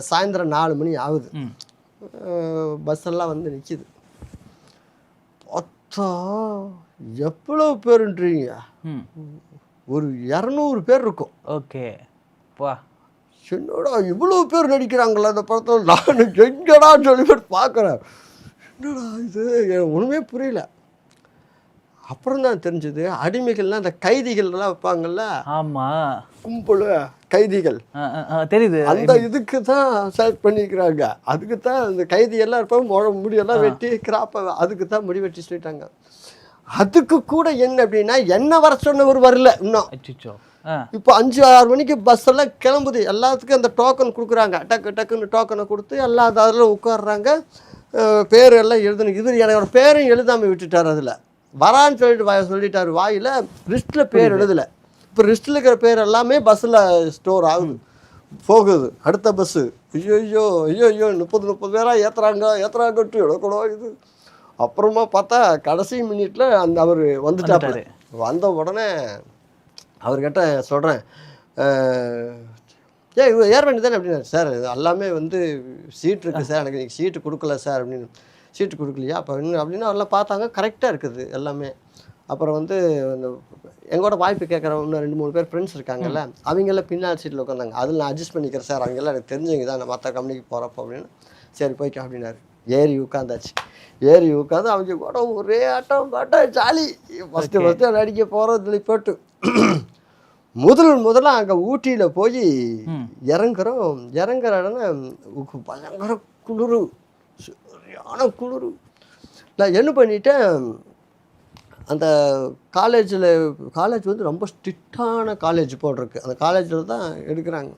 சாயந்தரம் 4 மணி ஆகுது. பஸ் எல்லாம் வந்து நிற்கிது. பார்த்தா எவ்வளோ பேருன்றீங்க, ஒரு 200 பேர் இருக்கும். ஓகே பா, என்னடா இவ்வளோ பேர் நடிக்கிறாங்களா அந்த படத்தில், நான் எங்கடான்னு சொல்லி போய் பார்க்குறேன். என்னடா இது ஒன்றுமே புரியல. அப்புறம் தான் தெரிஞ்சது, அடிமைகள்லாம் அந்த கைதிகள்லாம் வைப்பாங்கல்ல, ஆமாம் கும்பல் கைதிகள் தெரியுது, அந்த இதுக்கு தான் செலக்ட் பண்ணிக்கிறாங்க. அதுக்கு தான் இந்த கைதியெல்லாம் இருப்பாங்க, முடியெல்லாம் வெட்டி கிராப்பை, அதுக்கு தான் முடி வெட்டி சொல்லிட்டாங்க. அதுக்கு கூட என்ன அப்படின்னா, என்ன வர சொன்னவர் வரல இன்னும். இப்போ 5-6 மணிக்கு பஸ் எல்லாம் கிளம்புது. எல்லாத்துக்கும் அந்த டோக்கன் கொடுக்குறாங்க. டக்குன்னு டோக்கனை கொடுத்து எல்லாம் அதில் உட்காடுறாங்க. பேர் எல்லாம் எழுதணும். இவர் என்னோட பேரும் எழுதாமல் விட்டுட்டார். அதில் வரான்னு சொல்லிட்டார். வாயில் லிஸ்ட்டில் பேர் எழுதலை. இப்போ லிஸ்ட்டில் இருக்கிற பேர் எல்லாமே பஸ்ஸில் ஸ்டோர் ஆகுது, போகுது அடுத்த பஸ்ஸு. ஐயோ 30 பேராக ஏற்றுறாங்கட்டு எடுக்கணும் இது. அப்புறமா பார்த்தா கடைசி மினிட்ல அந்த அவர் வந்துட்டாரு. வந்த உடனே அவர்கிட்ட சொல்கிறேன், இவர் ஏற வேண்டியதானே அப்படின்னா. சார் எல்லாமே வந்து சீட் இருக்குது சார், எனக்கு நீங்கள் சீட்டு கொடுக்கல சார் அப்படின்னு. சீட்டு கொடுக்கலையா அப்போ இன்னும் அப்படின்னா எல்லாம் பார்த்தாங்க, கரெக்டாக இருக்குது எல்லாமே. அப்புறம் வந்து அந்த எங்களோட வாய்ப்பு கேட்குற இன்னும் 2-3 பேர் ஃப்ரெண்ட்ஸ் இருக்காங்கல்ல, அவங்கெல்லாம் பின்னால் சீட்டில் உட்காந்தாங்க. அதில் நான் அட்ஜஸ்ட் பண்ணிக்கிறேன் சார், அவங்கெல்லாம் எனக்கு தெரிஞ்சவங்க தான், நான் மற்ற கம்பெனிக்கு போகிறப்போ அப்படின்னு. சரி போய்க்க அப்படின்னாரு. ஏறி உட்காந்தாச்சு. ஏறி உட்காந்து அவங்க கூட ஒரே ஆட்டம் பாட்டம் ஜாலி. ஃபஸ்ட்டு நடிக்க போகிறதுல போட்டு முதலாக அங்கே ஊட்டியில் போய் இறங்குறோம். இறங்குற இடம்னா பயங்கர குளிர், சரியான குளிர். நான் என்ன பண்ணிட்டேன், அந்த காலேஜ் வந்து ரொம்ப ஸ்ட்ரிக்டான காலேஜ் போல் இருக்குது. அந்த காலேஜில் தான் எடுக்கிறாங்க.